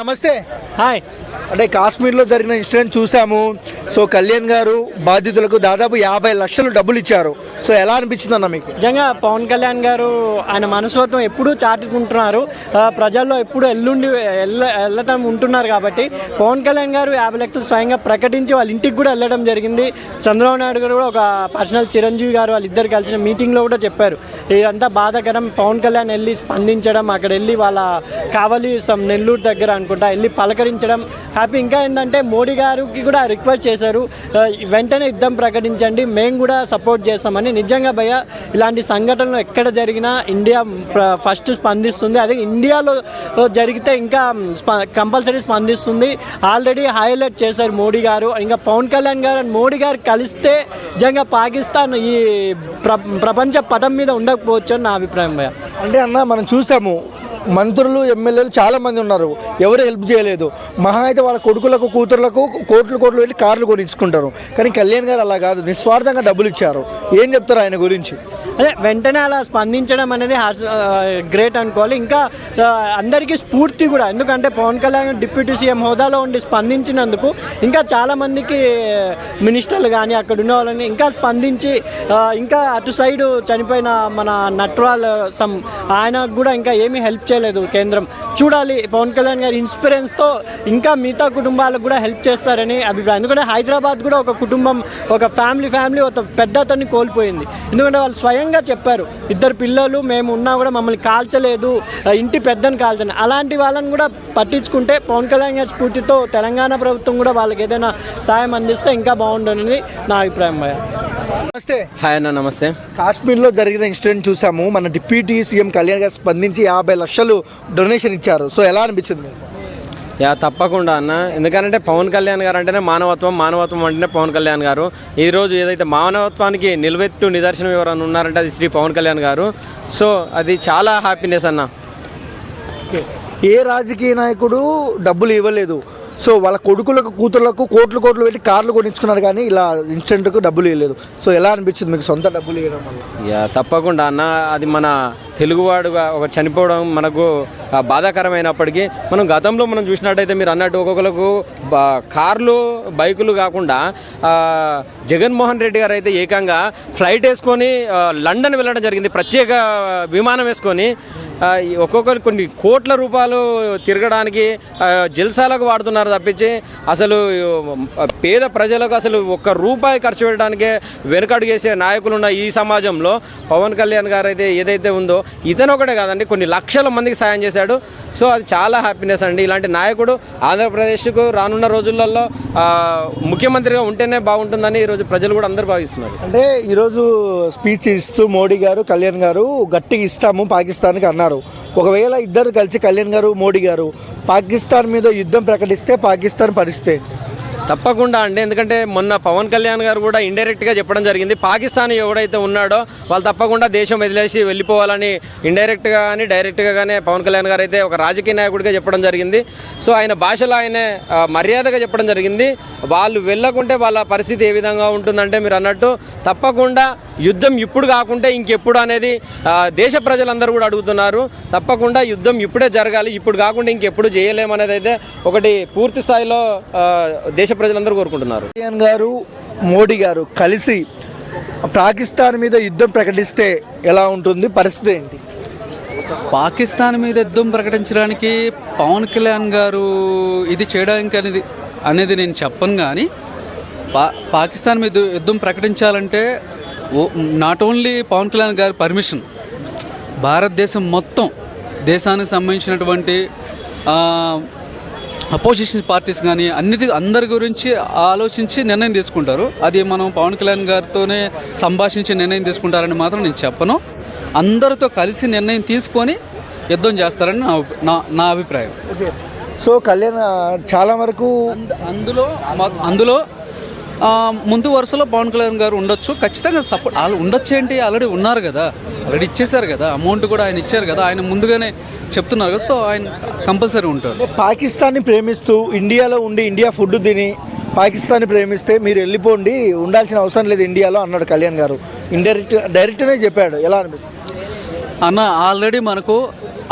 నమస్తే. హాయ్. అంటే కాశ్మీర్లో జరిగిన ఇన్సిడెంట్ చూసాము. సో కళ్యాణ్ గారు బాధితులకు దాదాపు 50 లక్షలు డబ్బులు ఇచ్చారు. సో ఎలా అనిపించింది అన్న మీకు? నిజంగా పవన్ కళ్యాణ్ గారు ఆయన మనస్తత్వం ఎప్పుడూ చాటుకుంటున్నారు, ప్రజల్లో ఎప్పుడు వెళ్ళటం ఉంటున్నారు. కాబట్టి పవన్ కళ్యాణ్ గారు 50 లక్షలు స్వయంగా ప్రకటించి వాళ్ళ ఇంటికి కూడా వెళ్ళడం జరిగింది. చంద్రబాబు నాయుడు గారు కూడా ఒక పర్సనల్ చిరంజీవి గారు వాళ్ళిద్దరు కలిసిన మీటింగ్లో కూడా చెప్పారు ఇదంతా బాధాకరం. పవన్ కళ్యాణ్ వెళ్ళి స్పందించడం, అక్కడ వెళ్ళి వాళ్ళ కావలి నెల్లూరు దగ్గర అనుకుంటా వెళ్ళి పలకరించడం హ్యాపీ. ఇంకా ఏంటంటే మోడీ గారికి కూడా రిక్వెస్ట్ చేశారు, వెంటనే యుద్ధం ప్రకటించండి, మేము కూడా సపోర్ట్ చేస్తామని. నిజంగా భయ్య ఇలాంటి సంఘటనలు ఎక్కడ జరిగినా ఇండియా ఫస్ట్ స్పందిస్తుంది. అదే ఇండియాలో జరిగితే ఇంకా కంపల్సరీ స్పందిస్తుంది. ఆల్రెడీ హైలైట్ చేశారు మోడీ గారు. ఇంకా పవన్ కళ్యాణ్ గారు మోడీ గారు కలిస్తే నిజంగా పాకిస్తాన్ ఈ ప్రపంచ పటం మీద ఉండకపోవచ్చు అని నా అభిప్రాయం భయ్య. అంటే అన్న మనం చూసాము మంత్రులు ఎమ్మెల్యేలు చాలామంది ఉన్నారు, ఎవరు హెల్ప్ చేయలేదు. మహా అయితే వాళ్ళ కొడుకులకు కూతుర్లకు కోట్లు వెళ్ళి కార్లు కొనిచ్చుకుంటారు. కానీ కళ్యాణ్ గారు అలా కాదు, నిస్వార్థంగా డబ్బులు ఇచ్చారు. ఏం చెప్తారు ఆయన గురించి? అదే వెంటనే అలా స్పందించడం అనేది గ్రేట్ అనుకోవాలి. ఇంకా అందరికీ స్ఫూర్తి కూడా, ఎందుకంటే పవన్ కళ్యాణ్ డిప్యూటీ సీఎం హోదాలో ఉండి స్పందించినందుకు ఇంకా చాలామందికి మినిస్టర్లు కానీ అక్కడ ఉన్న వాళ్ళని ఇంకా స్పందించి ఇంకా అటు సైడు చనిపోయిన మన నట్రాల్ ఆయనకు కూడా ఇంకా ఏమీ హెల్ప్ చేయలేదు కేంద్రం. చూడాలి పవన్ కళ్యాణ్ గారి ఇన్స్పిరెన్స్తో ఇంకా మిగతా కుటుంబాలకు కూడా హెల్ప్ చేస్తారని అభిప్రాయం. ఎందుకంటే హైదరాబాద్ కూడా ఒక కుటుంబం, ఒక ఫ్యామిలీ ఒక పెద్ద అతన్ని కోల్పోయింది. ఎందుకంటే వాళ్ళు స్వయంగా చెప్పారు, 2 పిల్లలు మేము ఉన్నా కూడా మమ్మల్ని కాల్చలేదు, ఇంటి పెద్దని కాల్చని. అలాంటి వాళ్ళని కూడా పట్టించుకుంటే పవన్ కళ్యాణ్ గారి స్ఫూర్తితో తెలంగాణ ప్రభుత్వం కూడా వాళ్ళకి ఏదైనా సాయం అందిస్తే ఇంకా బాగుంటుందని నా అభిప్రాయం భయ్య. నమస్తే. హాయ్ అన్న, నమస్తే. కాశ్మీర్లో జరిగిన ఇన్సిడెంట్ చూసాము. మన డిప్యూటీ సీఎం కళ్యాణ్ గారు స్పందించి 50 లక్షలు డొనేషన్ ఇచ్చారు. సో ఎలా అనిపించింది? తప్పకుండా అన్న, ఎందుకంటే పవన్ కళ్యాణ్ గారు అంటేనే మానవత్వం అంటేనే పవన్ కళ్యాణ్ గారు. ఈరోజు ఏదైతే మానవత్వానికి నిలువెత్తు నిదర్శనం ఎవరైనా ఉన్నారంటే అది శ్రీ పవన్ కళ్యాణ్ గారు. సో అది చాలా హ్యాపీనెస్ అన్న. ఏ రాజకీయ నాయకుడు డబ్బులు ఇవ్వలేదు. సో వాళ్ళ కొడుకులకు కూతుర్లకు కోట్లు పెట్టి కార్లు కొనిచ్చుకున్నారు, కానీ ఇలా ఇన్స్టెంట్కు డబ్బులు ఇవ్వలేదు. సో ఎలా అనిపించింది మీకు సొంత డబ్బులు ఇవ్వడం వల్ల? తప్పకుండా అన్న, అది మన తెలుగువాడుగా ఒక చనిపోవడం మనకు బాధాకరమైనప్పటికీ మనం గతంలో మనం చూసినట్టయితే మీరు అన్నట్టు ఒక్కొక్కరికి కార్లు బైకులు కాకుండా జగన్మోహన్ రెడ్డి గారు అయితే ఏకంగా ఫ్లైట్ వేసుకొని లండన్ వెళ్ళడం జరిగింది, ప్రత్యేక విమానం వేసుకొని. ఒక్కొక్కరు కొన్ని కోట్ల రూపాయలు తిరగడానికి జల్సాలకు వాడుతున్నారు తప్పించి అసలు పేద ప్రజలకు అసలు ₹1 ఖర్చు పెట్టడానికే వెనుకడుగు వేసే నాయకులు ఉన్న ఈ సమాజంలో పవన్ కళ్యాణ్ గారు అయితే ఏదైతే ఉందో ఇతను ఒకటే కాదండి, కొన్ని లక్షల మందికి సాయం చేశాడు. సో అది చాలా హ్యాపీనెస్ అండి. ఇలాంటి నాయకుడు ఆంధ్రప్రదేశ్కు రానున్న రోజులలో ముఖ్యమంత్రిగా ఉంటేనే బాగుంటుందని ఈరోజు ప్రజలు కూడా అందరూ భావిస్తున్నారు. అంటే ఈరోజు స్పీచ్ ఇస్తూ మోడీ గారు కళ్యాణ్ గారు గట్టిగా ఇస్తాము పాకిస్తాన్కి అన్నారు. ఒకవేళ ఇద్దరు కలిసి కళ్యాణ్ గారు మోడీ గారు పాకిస్తాన్ మీద యుద్ధం ప్రకటిస్తే పాకిస్తాన్ పరిస్థితి తప్పకుండా అండి. ఎందుకంటే మొన్న పవన్ కళ్యాణ్ గారు కూడా ఇండైరెక్ట్గా చెప్పడం జరిగింది, పాకిస్తాన్ ఎవడైతే ఉన్నాడో వాళ్ళు తప్పకుండా దేశం వదిలేసి వెళ్ళిపోవాలని ఇండైరెక్ట్గా కానీ డైరెక్ట్గా కానీ పవన్ కళ్యాణ్ గారు అయితే ఒక రాజకీయ నాయకుడిగా చెప్పడం జరిగింది. సో ఆయన భాషలో ఆయన మర్యాదగా చెప్పడం జరిగింది. వాళ్ళు వెళ్ళకుంటే వాళ్ళ పరిస్థితి ఏ విధంగా ఉంటుందంటే మీరు అన్నట్టు తప్పకుండా యుద్ధం ఇప్పుడు కాకుంటే ఇంకెప్పుడు అనేది దేశ ప్రజలందరూ కూడా అడుగుతున్నారు. తప్పకుండా యుద్ధం ఇప్పుడే జరగాలి, ఇప్పుడు కాకుండా ఇంకెప్పుడు చేయలేమనేది అయితే ఒకటి పూర్తి స్థాయిలో దేశ ప్రజలందరూ కోరుకుంటున్నారు. కళ్యాణ్ గారు మోడీ గారు కలిసి పాకిస్తాన్ మీద యుద్ధం ప్రకటిస్తే ఎలా ఉంటుంది, పరిస్థితి ఏంటి? పాకిస్తాన్ మీద యుద్ధం ప్రకటించడానికి పవన్ కళ్యాణ్ గారు ఇది చేయడానికి అనేది నేను చెప్పను. కానీ పాకిస్తాన్ మీద యుద్ధం ప్రకటించాలంటే నాట్ ఓన్లీ పవన్ కళ్యాణ్ గారి పర్మిషన్, భారతదేశం మొత్తం దేశానికి సంబంధించినటువంటి అపోజిషన్ పార్టీస్ కానీ అందరి గురించి ఆలోచించి నిర్ణయం తీసుకుంటారు. అది మనం పవన్ కళ్యాణ్ గారితోనే సంభాషించి నిర్ణయం తీసుకుంటారని మాత్రం నేను చెప్పను. అందరితో కలిసి నిర్ణయం తీసుకొని యుద్ధం చేస్తారని నా అభిప్రాయం. సో కళ్యాణ్ చాలా వరకు అందులో ముందు వరుసలో పవన్ కళ్యాణ్ గారు ఉండొచ్చు, ఖచ్చితంగా సపోర్ట్ వాళ్ళు ఉండొచ్చు. ఏంటి, ఆల్రెడీ ఉన్నారు కదా, ఆల్రెడీ ఇచ్చేశారు కదా, అమౌంట్ కూడా ఆయన ఇచ్చారు కదా, ఆయన ముందుగానే చెప్తున్నారు కదా. సో ఆయన కంపల్సరీ ఉంటారు. పాకిస్తాన్ని ప్రేమిస్తూ ఇండియాలో ఉండి ఇండియా ఫుడ్ తిని పాకిస్తాన్ని ప్రేమిస్తే మీరు వెళ్ళిపోండి, ఉండాల్సిన అవసరం లేదు ఇండియాలో అన్నాడు కళ్యాణ్ గారు. డైరెక్ట్గానే చెప్పాడు. ఎలా అనిపిస్తుంది అన్న? ఆల్రెడీ మనకు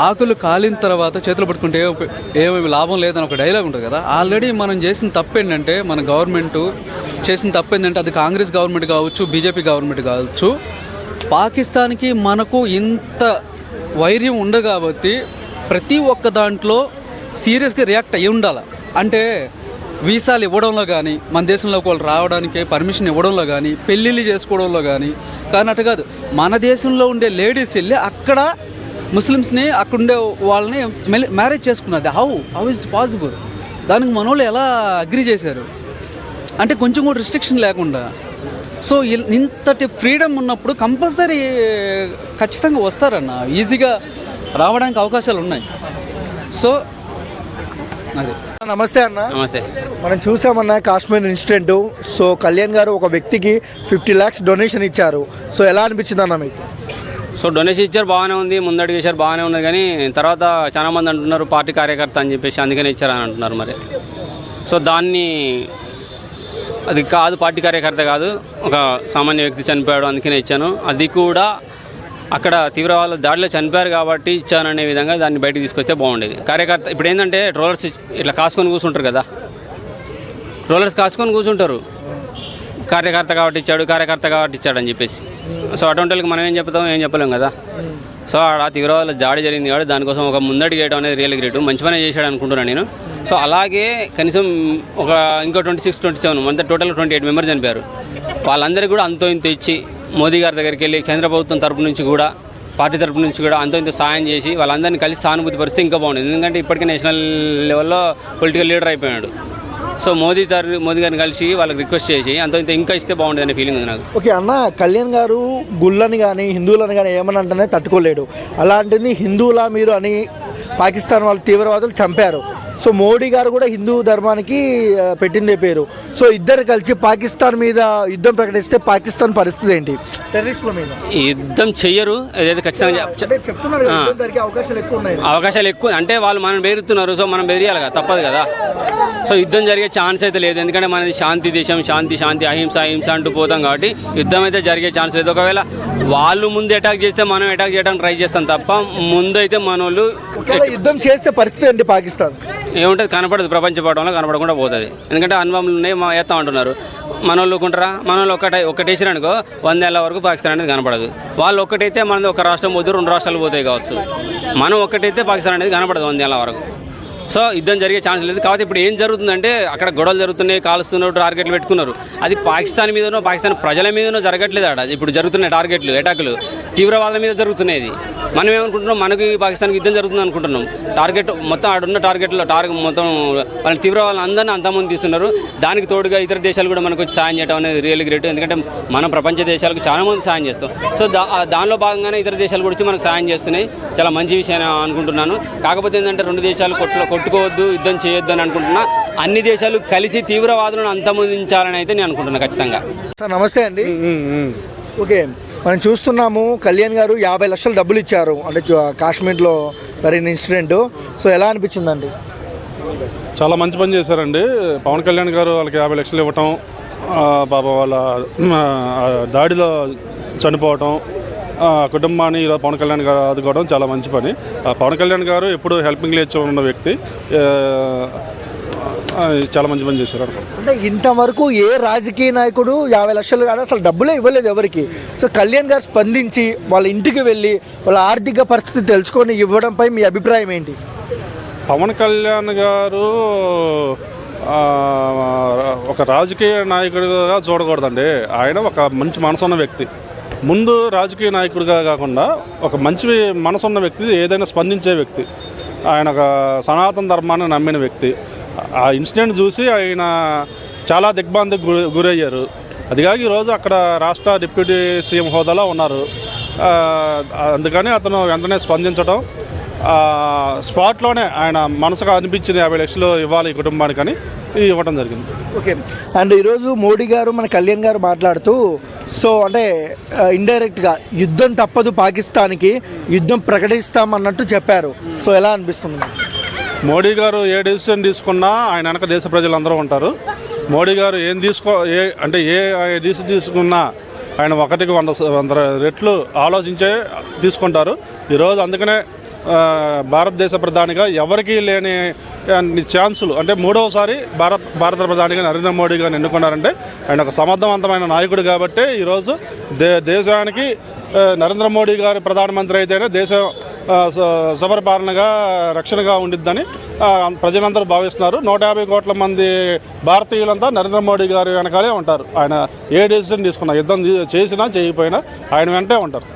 ఆకులు కాలిన తర్వాత చేతులు పట్టుకుంటే ఏమేమి లాభం లేదని ఒక డైలాగ్ ఉంటుంది కదా. ఆల్రెడీ మనం చేసిన తప్పు ఏంటంటే, మన గవర్నమెంట్ చేసిన తప్పు ఏంటంటే, అది కాంగ్రెస్ గవర్నమెంట్ కావచ్చు, బీజేపీ గవర్నమెంట్ కావచ్చు, పాకిస్తాన్కి మనకు ఇంత వైర్యం ఉండదు కాబట్టి ప్రతి ఒక్క దాంట్లో సీరియస్గా రియాక్ట్ అయ్యి ఉండాలి. అంటే వీసాలు ఇవ్వడంలో కానీ, మన దేశంలోకి వాళ్ళు రావడానికి పర్మిషన్ ఇవ్వడంలో కానీ, పెళ్ళిళ్ళు చేసుకోవడంలో కానీ అటు కాదు, మన దేశంలో ఉండే లేడీస్ వెళ్ళి అక్కడ ముస్లిమ్స్ని అక్కడ ఉండే వాళ్ళని మ్యారేజ్ చేసుకున్నది. How is it possible? దానికి మన వాళ్ళు ఎలా అగ్రి చేశారు అంటే కొంచెం కూడా రిస్ట్రిక్షన్ లేకుండా. సో ఇంతటి ఫ్రీడమ్ ఉన్నప్పుడు కంపల్సరీ ఖచ్చితంగా వస్తారన్న, ఈజీగా రావడానికి అవకాశాలు ఉన్నాయి. సో అదే. నమస్తే అన్న. నమస్తే. మనం చూసామన్న కాశ్మీర్ ఇన్సిడెంట్. సో కళ్యాణ్ గారు ఒక వ్యక్తికి 50 lakhs డొనేషన్ ఇచ్చారు. సో ఎలా అనిపించింది అన్న మీకు? సో డొనేషన్ ఇచ్చారు, బాగానే ఉంది, ముందడుగు చేశారు, బాగానే ఉన్నది. కానీ తర్వాత చాలా మంది అంటున్నారు పార్టీ కార్యకర్త అని చెప్పేసి అందుకనే ఇచ్చారని అంటున్నారు. మరి సో దాన్ని అది కాదు, పార్టీ కార్యకర్త కాదు, ఒక సామాన్య వ్యక్తి చనిపోయాడు అందుకనే ఇచ్చాను. అది కూడా అక్కడ తీవ్రవాద దాడిలో చనిపోయారు కాబట్టి ఇచ్చాననే విధంగా దాన్ని బయటికి తీసుకొస్తే బాగుండేది. కార్యకర్త ఇప్పుడు ఏంటంటే ట్రోలర్స్ ఇట్లా కాసుకొని కూర్చుంటారు కదా, ట్రోలర్స్ కాసుకొని కూర్చుంటారు, కార్యకర్త కాబట్టి ఇచ్చాడు, కార్యకర్త కాబట్టి ఇచ్చాడు అని చెప్పేసి. సో అటువంటి వాళ్ళకి మనం ఏం చెప్తాం, ఏం చెప్పలేం కదా. సో ఆడ తీవ్రవాద దాడి జరిగింది కాబట్టి దానికోసం ఒక ముందడుగు వేయడం అనేది రియల్ గ్రేట్, మంచి పనే చేశాడు అనుకుంటున్నాను నేను. సో అలాగే కనీసం ఒక ఇంకో 26, 27 అంతా టోటల్ 28 మెంబర్స్ చనిపోయారు. వాళ్ళందరికీ కూడా అంతో ఇంత ఇచ్చి మోదీ గారి దగ్గరికి వెళ్ళి కేంద్ర ప్రభుత్వం తరపు నుంచి కూడా, పార్టీ తరపు నుంచి కూడా అంతో ఇంత సాయం చేసి వాళ్ళందరినీ కలిసి సానుభూతి పరిస్థితి ఇంకా బాగుండేది. ఎందుకంటే ఇప్పటికే నేషనల్ లెవెల్లో పొలిటికల్ లీడర్ అయిపోయాడు. సో మోదీ గారిని కలిసి వాళ్ళకి రిక్వెస్ట్ చేసి అంత ఇంత ఇంకా ఇస్తే బాగుండేది అనే ఫీలింగ్ ఉంది నాకు. ఓకే అన్న, కళ్యాణ్ గారు గుళ్ళని కానీ హిందువులని కానీ ఏమని అంటేనే తట్టుకోలేడు. అలాంటిది హిందువులా మీరు అని పాకిస్తాన్ వాళ్ళు తీవ్రవాదులు చంపారు. సో మోడీ గారు కూడా హిందూ ధర్మానికి పెట్టిందే పేరు. సో ఇద్దరు కలిసి పాకిస్తాన్ మీద యుద్ధం ప్రకటిస్తే పాకిస్తాన్ పరిస్థితి ఏంటి? టెర్రరిస్టుల మీద యుద్ధం చెయ్యరు, ఏదైతే ఖచ్చితంగా అవకాశాలు ఎక్కువ అంటే వాళ్ళు మనం బెదిరిస్తున్నారు. సో మనం బెదిరియాలి కదా, తప్పదు కదా. సో యుద్ధం జరిగే ఛాన్స్ అయితే లేదు, ఎందుకంటే మనది శాంతి దేశం, శాంతి అహింస అంటూ పోతాం కాబట్టి యుద్ధం అయితే జరిగే ఛాన్స్ లేదు. ఒకవేళ వాళ్ళు ముందు అటాక్ చేస్తే మనం అటాక్ చేయడానికి ట్రై చేస్తాం తప్ప ముందైతే మన వాళ్ళు యుద్ధం చేస్తే పరిస్థితి ఏంటి? పాకిస్తాన్ ఏముంటుంది, కనపడదు, ప్రపంచ పటంలో కనపడకుండా పోతుంది. ఎందుకంటే అనుభవం ఉన్నాయి, వేస్తాం అంటున్నారు. మన వాళ్ళు ఊరుకుంటారా? మన వాళ్ళు ఒక్కటేసారు అనుకో 100 ఏళ్ళ వరకు పాకిస్తాన్ అనేది కనపడదు. వాళ్ళు ఒక్కటైతే మనది ఒక రాష్ట్రం పోతే 2 రాష్ట్రాలు పోతాయి కావచ్చు. మనం ఒక్కటైతే పాకిస్తాన్ అనేది కనపడదు 100 ఏళ్ళ వరకు. సో యుద్ధం జరిగే ఛాన్స్ లేదు. కాబట్టి ఇప్పుడు ఏం జరుగుతుందంటే అక్కడ గొడవలు జరుగుతున్నాయి, కాలుస్తున్నారు, టార్గెట్లు పెట్టుకున్నారు. అది పాకిస్తాన్ మీదనో పాకిస్తాన్ ప్రజల మీదనో జరగట్లేదు. ఆడ ఇప్పుడు జరుగుతున్నాయి టార్గెట్లు, అటాకులు తీవ్రవాదుల మీద జరుగుతున్నాయి. మనం ఏమనుకుంటున్నాం, మనకి పాకిస్తాన్కి యుద్ధం జరుగుతుంది అనుకుంటున్నాం. టార్గెట్ మొత్తం ఆడున్న టార్గెట్లో మొత్తం వాళ్ళని తీవ్రవాదులు అందరినీ అంతమంది తీస్తున్నారు. దానికి తోడుగా ఇతర దేశాలు కూడా మనకు వచ్చి సాయం చేయడం అనేది రియల్ గ్రేట్. ఎందుకంటే మనం ప్రపంచ దేశాలకు చాలా మంది సాయం చేస్తాం. సో దానిలో భాగంగానే ఇతర దేశాలు కూడా వచ్చి మనకు సాయం చేస్తున్నాయి. చాలా మంచి విషయం అనుకుంటున్నాను. కాకపోతే ఏంటంటే 2 దేశాలు కొట్టుకోవద్దు, యుద్ధం చేయొద్దు అని అనుకుంటున్నా. అన్ని దేశాలు కలిసి తీవ్రవాదులను అంతమొందించాలని అయితే నేను అనుకుంటున్నాను ఖచ్చితంగా. సార్ నమస్తే అండి. ఓకే, మనం చూస్తున్నాము కళ్యాణ్ గారు 50 లక్షలు డబ్బులు ఇచ్చారు అంటే కాశ్మీర్లో జరిగిన ఇన్సిడెంట్. సో ఎలా అనిపించిందండి? చాలా మంచి పని చేశారండి పవన్ కళ్యాణ్ గారు. వాళ్ళకి 50 లక్షలు ఇవ్వటం, పాపం వాళ్ళ దాడిలో చనిపోవటం, కుటుంబాన్ని ఈరోజు పవన్ కళ్యాణ్ గారు ఆదుకోవడం చాలా మంచి పని. పవన్ కళ్యాణ్ గారు ఎప్పుడు హెల్పింగ్ నేచర్ ఉన్న వ్యక్తి, చాలా మంచి పని చేశారు. అంటే ఇంతవరకు ఏ రాజకీయ నాయకుడు 50 లక్షలు కానీ అసలు డబ్బులే ఇవ్వలేదు ఎవరికి. సో కళ్యాణ్ గారు స్పందించి వాళ్ళ ఇంటికి వెళ్ళి వాళ్ళ ఆర్థిక పరిస్థితి తెలుసుకొని ఇవ్వడంపై మీ అభిప్రాయం ఏంటి? పవన్ కళ్యాణ్ గారు ఒక రాజకీయ నాయకుడిగా చూడకూడదండి. ఆయన ఒక మంచి మనసున్న వ్యక్తి. ముందు రాజకీయ నాయకుడిగా కాకుండా ఒక మంచి మనసున్న వ్యక్తి, ఏదైనా స్పందించే వ్యక్తి. ఆయన ఒక సనాతన ధర్మాన్ని నమ్మిన వ్యక్తి. ఆ ఇన్సిడెంట్ చూసి ఆయన చాలా దిగ్భ్రాంతికి గురయ్యారు. అదిగాక ఈరోజు అక్కడ రాష్ట్ర డిప్యూటీ సీఎం హోదాలో ఉన్నారు. అందుకని అతను వెంటనే స్పందించడం, స్పాట్లోనే ఆయన మనసుకు అనిపించింది 50 లక్షలు ఇవ్వాలి ఈ కుటుంబానికని ఇవ్వడం జరిగింది. ఓకే, అండ్ ఈరోజు మోడీ గారు మన కళ్యాణ్ గారు మాట్లాడుతూ సో అంటే ఇండైరెక్ట్గా యుద్ధం తప్పదు, పాకిస్తాన్కి యుద్ధం ప్రకటిస్తామన్నట్టు చెప్పారు. సో ఎలా అనిపిస్తుంది? మోడీ గారు ఏ డెసిషన్ తీసుకున్నా ఆయన వెనక దేశ ప్రజలందరూ ఉంటారు. మోడీ గారు ఏ డెసిషన్ తీసుకున్నా ఆయన 100 రెట్లు ఆలోచించే తీసుకుంటారు. ఈరోజు అందుకనే భారతదేశ ప్రధానిగా ఎవరికీ లేని ఛాన్సులు, అంటే మూడవసారి భారత ప్రధానిగా నరేంద్ర మోడీ గారిని ఎన్నుకున్నారంటే ఆయన ఒక సమర్థవంతమైన నాయకుడు కాబట్టి ఈరోజు దేశానికి నరేంద్ర మోడీ గారు ప్రధానమంత్రి అయితేనే దేశం సుపరిపాలనగా రక్షణగా ఉండిద్దని ప్రజలందరూ భావిస్తున్నారు. 150 కోట్ల మంది భారతీయులంతా నరేంద్ర మోడీ గారి వెనకాలే ఉంటారు. ఆయన ఏ డెసిషన్ తీసుకున్నా, యుద్ధం చేసినా చేయకపోయినా ఆయన వెంటే ఉంటారు.